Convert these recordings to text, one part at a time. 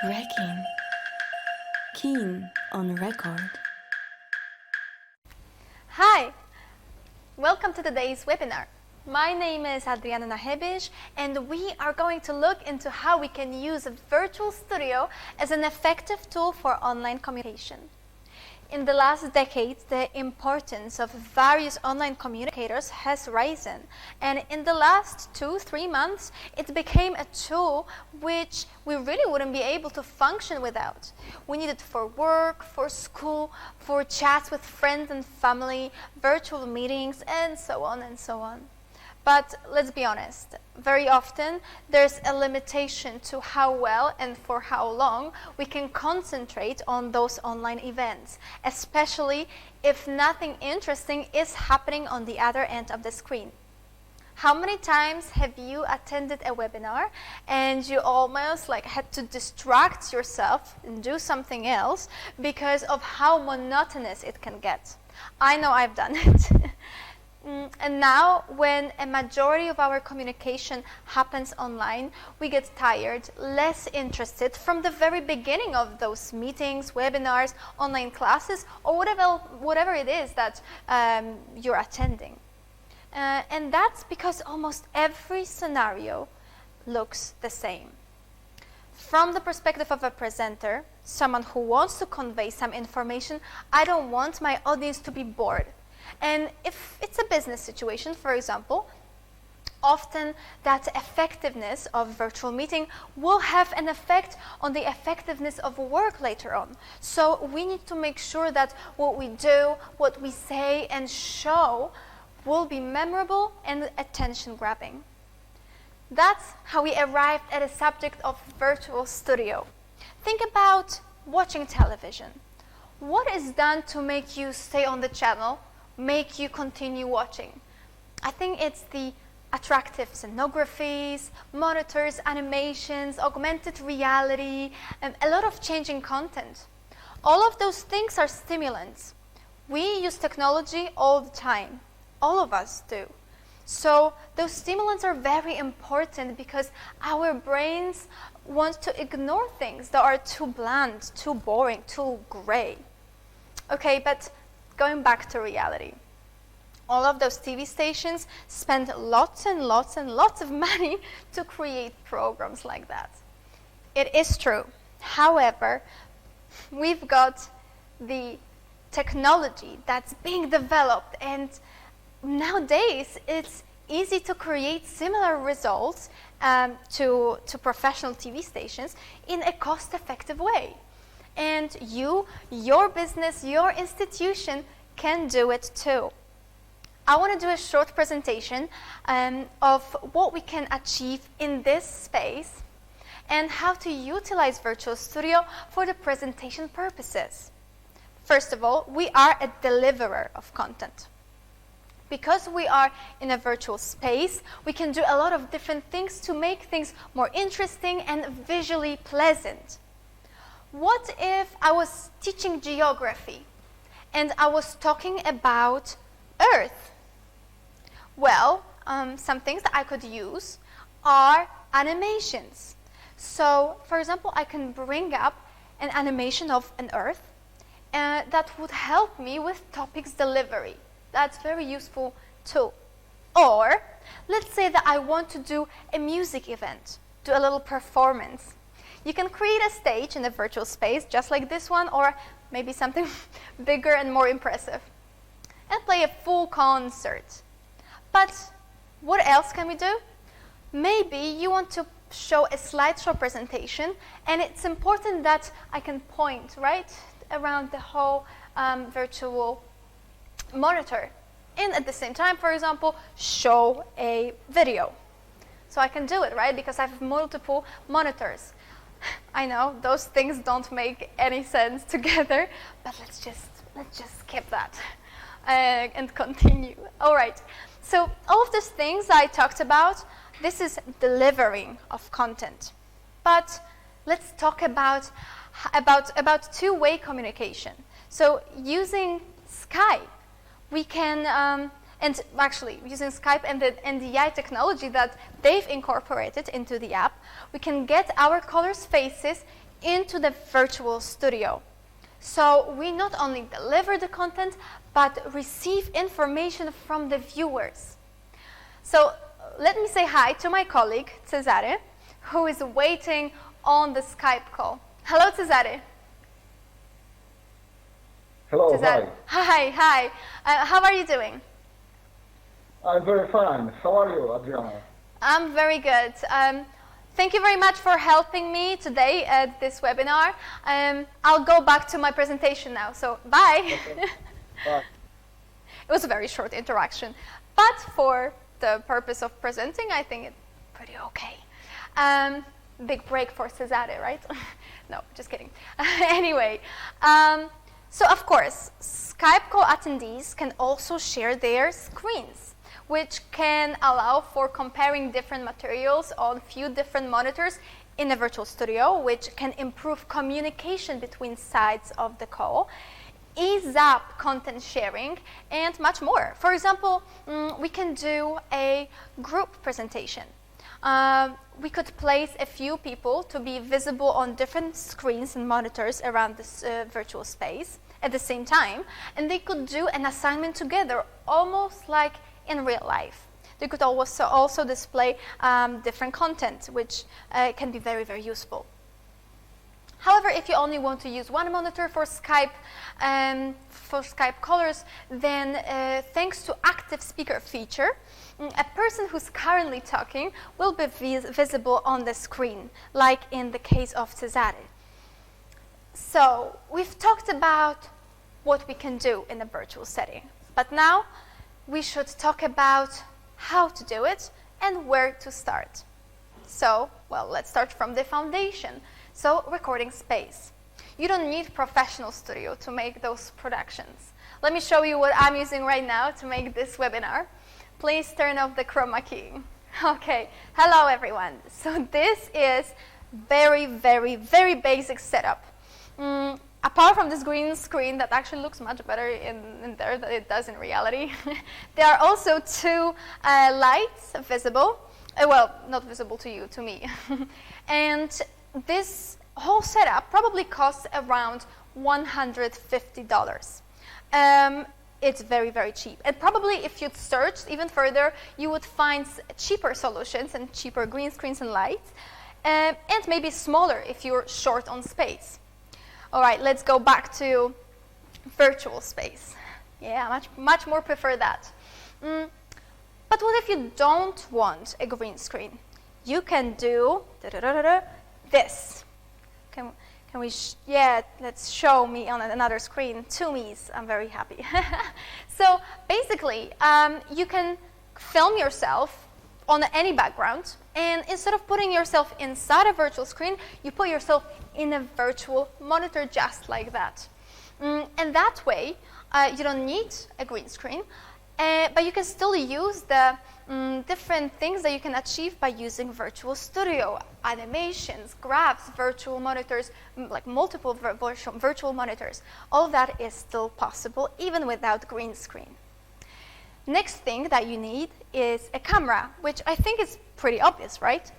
RECKEEN. Keen on record. Hi! Welcome to today's webinar. My name is Adriana Nahebish, and we are going to look into how we can use a virtual studio as an effective tool for online communication. In the last decade, the importance of various online communicators has risen, and in the last 2-3 months, it became a tool which we really wouldn't be able to function without. We need it for work, for school, for chats with friends and family, virtual meetings, and so on and so on. But let's be honest, very often there's a limitation to how well and for how long we can concentrate on those online events, especially if nothing interesting is happening on the other end of the screen. How many times have you attended a webinar and you almost had to distract yourself and do something else because of how monotonous it can get? I know I've done it. And now, when a majority of our communication happens online, we get tired, less interested from the very beginning of those meetings, webinars, online classes, or whatever it is that you're attending. And that's because almost every scenario looks the same. From the perspective of a presenter, someone who wants to convey some information, I don't want my audience to be bored. And if it's a business situation, for example, often that effectiveness of virtual meeting will have an effect on the effectiveness of work later on. So we need to make sure that what we do, what we say and show will be memorable and attention-grabbing. That's how we arrived at a subject of virtual studio. Think about watching television. What is done to make you stay on the channel, make you continue watching? I think it's the attractive scenographies, monitors, animations, augmented reality, and a lot of changing content. All of those things are stimulants. We use technology all the time. All of us do. So those stimulants are very important because our brains want to ignore things that are too bland, too boring, too gray. Okay, but going back to reality. All of those TV stations spend lots and lots and lots of money to create programs like that. It is true. However, we've got the technology that's being developed, and nowadays it's easy to create similar results to professional TV stations in a cost-effective way. And your business, your institution can do it too. I want to do a short presentation of what we can achieve in this space and how to utilize Virtual Studio for the presentation purposes. First of all, we are a deliverer of content. Because we are in a virtual space, we can do a lot of different things to make things more interesting and visually pleasant. What if I was teaching geography and I was talking about Earth? Well, some things that I could use are animations. So, for example, I can bring up an animation of an Earth that would help me with topics delivery. That's very useful too. Or, let's say that I want to do a music event, do a little performance. You can create a stage in a virtual space, just like this one, or maybe something bigger and more impressive, and play a full concert. But what else can we do? Maybe you want to show a slideshow presentation, and it's important that I can point, right, around the whole virtual monitor. And at the same time, for example, show a video. So I can do it, right, because I have multiple monitors. I know those things don't make any sense together, but let's just skip that and continue. All right. So all of these things I talked about, this is delivering of content. But let's talk about two-way communication. So using Skype, we can and actually using Skype and the NDI technology that they've incorporated into the app, we can get our callers' faces into the virtual studio. So we not only deliver the content, but receive information from the viewers. So let me say hi to my colleague, Cesare, who is waiting on the Skype call. Hello, Cesare. Hello, Cesare. Hi. Hi. How are you doing? I'm very fine. How are you, Adriana? I'm very good. Thank you very much for helping me today at this webinar. I'll go back to my presentation now, so bye. Okay. Bye. It was a very short interaction, but for the purpose of presenting, I think it's pretty okay. Big break for Cesare, right? No, just kidding. Anyway, so of course, Skype call attendees can also share their screens, which can allow for comparing different materials on few different monitors in a virtual studio, which can improve communication between sides of the call, ease up content sharing, and much more. For example, we can do a group presentation. We could place a few people to be visible on different screens and monitors around this virtual space at the same time, and they could do an assignment together, almost like in real life. They could also display different content, which can be very, very useful. However, if you only want to use one monitor for Skype callers, then thanks to active speaker feature, a person who's currently talking will be visible on the screen, like in the case of Cesare. So we've talked about what we can do in a virtual setting, but now we should talk about how to do it and where to start. So, well, let's start from the foundation. So, recording space. You don't need professional studio to make those productions. Let me show you what I'm using right now to make this webinar. Please turn off the chroma key. Okay, hello everyone. So this is very, very, very basic setup. Apart from this green screen that actually looks much better in there than it does in reality, there are also two lights visible. Well, not visible to you, to me. And this whole setup probably costs around $150. It's very, very cheap. And probably if you'd searched even further, you would find cheaper solutions and cheaper green screens and lights, and maybe smaller if you're short on space. All right, let's go back to virtual space. Yeah, much more prefer that. But what if you don't want a green screen? You can do this. Can we, yeah, let's show me on another screen, two me's, I'm very happy. So basically, you can film yourself on any background, and instead of putting yourself inside a virtual screen, you put yourself in a virtual monitor just like that. And that way, you don't need a green screen, but you can still use the different things that you can achieve by using Virtual Studio, animations, graphs, virtual monitors, like multiple virtual monitors. All of that is still possible even without green screen. Next thing that you need is a camera, which I think is pretty obvious, right?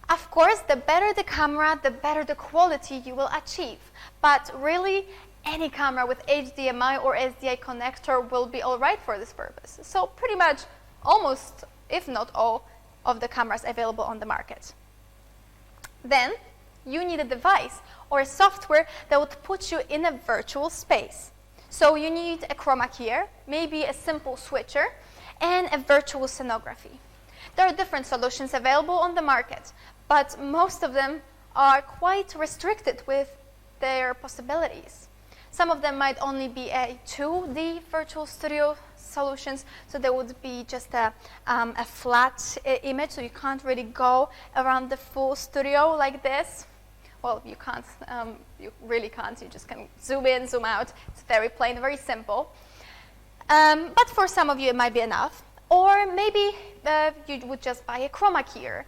Of course, the better the camera, the better the quality you will achieve. But really, any camera with HDMI or SDI connector will be all right for this purpose. So pretty much almost, if not all, of the cameras available on the market. Then you need a device or a software that would put you in a virtual space. So you need a chroma keyer, maybe a simple switcher, and a virtual scenography. There are different solutions available on the market, but most of them are quite restricted with their possibilities. Some of them might only be a 2D virtual studio solutions, so there would be just a flat image, so you can't really go around the full studio like this. Well, you can't, you really can't, you just can zoom in, zoom out. It's very plain, very simple. But for some of you, it might be enough. Or maybe you would just buy a chroma keyer.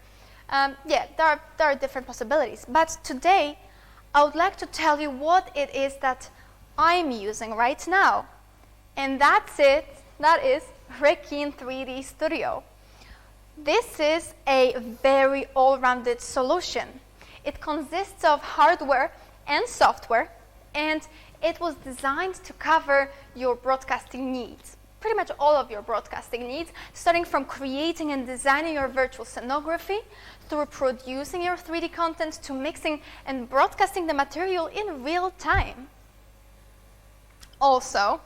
Yeah, there are different possibilities. But today, I would like to tell you what it is that I'm using right now. And that's it. That is RECKEEN 3D Studio. This is a very all-rounded solution. It consists of hardware and software, and it was designed to cover your broadcasting needs, pretty much all of your broadcasting needs, starting from creating and designing your virtual scenography, through producing your 3D content, to mixing and broadcasting the material in real time. Also,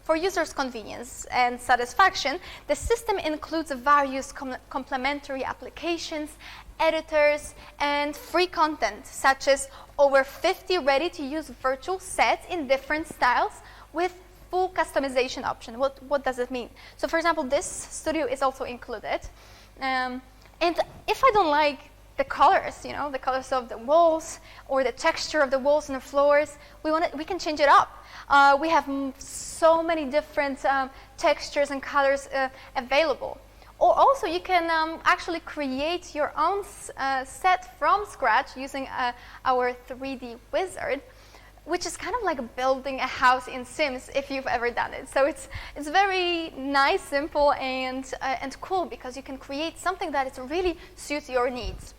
for users' convenience and satisfaction, the system includes various complementary applications, editors, and free content, such as over 50 ready-to-use virtual sets in different styles with full customization option. What does it mean? So, for example, this studio is also included. And if I don't like the colors, the colors of the walls or the texture of the walls and the floors, we can change it up. We have so many different textures and colors available. Or also, you can actually create your own set from scratch using our 3D wizard, which is kind of like building a house in Sims, if you've ever done it. So it's very nice, simple, and cool, because you can create something that is really suits your needs.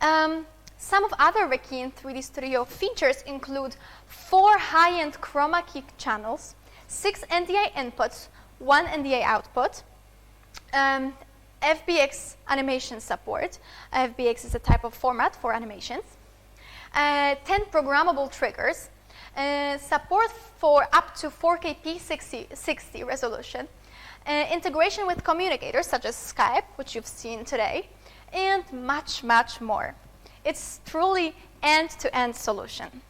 Some of other RECKEEN 3D Studio features include 4 high-end chroma key channels, 6 NDI inputs, 1 NDI output, FBX animation support. FBX is a type of format for animations. 10 programmable triggers, support for up to 4K P60 resolution, integration with communicators such as Skype, which you've seen today, and much, much more. It's truly end-to-end solution.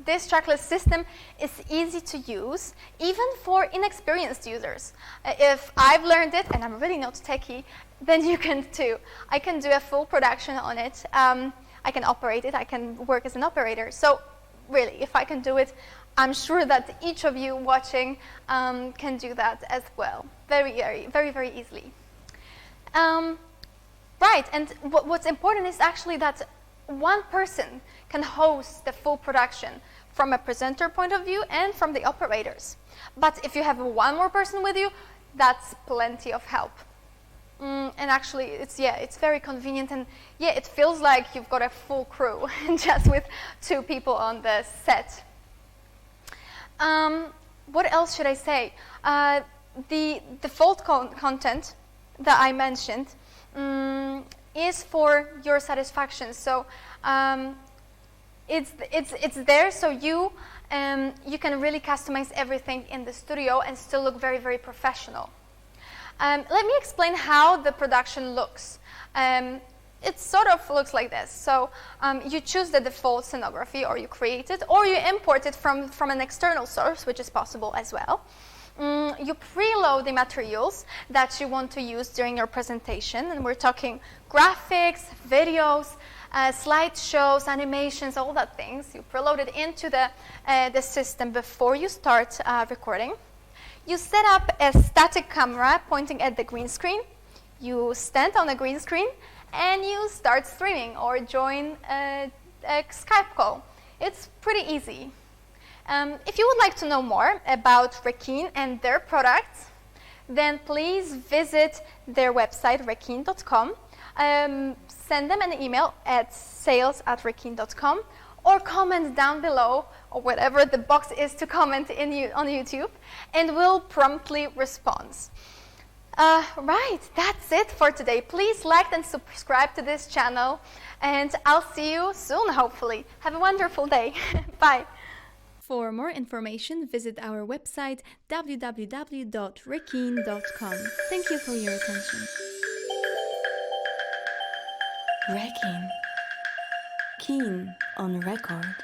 This trackless system is easy to use, even for inexperienced users. If I've learned it, and I'm really not techie, then you can too. I can do a full production on it. I can operate it. I can work as an operator. So really, if I can do it, I'm sure that each of you watching can do that as well, very, very, very easily. Right, and what's important is actually that one person can host the full production from a presenter point of view and from the operators. But if you have one more person with you, that's plenty of help. And actually, it's very convenient, and it feels like you've got a full crew just with 2 people on the set. What else should I say? The default content that I mentioned is for your satisfaction. So it's there, so you can really customize everything in the studio and still look very, very professional. Let me explain how the production looks. It sort of looks like this. So you choose the default scenography, or you create it, or you import it from an external source, which is possible as well. You preload the materials that you want to use during your presentation, and we're talking graphics, videos, slideshows, animations, all that things. You preload it into the system before you start recording. You set up a static camera pointing at the green screen. You stand on the green screen, and you start streaming or join a Skype call. It's pretty easy. If you would like to know more about RECKEEN and their products, then please visit their website, reckeen.com. Send them an email at sales@reckeen.com, or comment down below, or whatever the box is to comment on YouTube, and we'll promptly respond. Right, that's it for today. Please like and subscribe to this channel, and I'll see you soon, hopefully. Have a wonderful day. Bye. For more information, visit our website www.reckeen.com. Thank you for your attention. RECKEEN. Keen on record.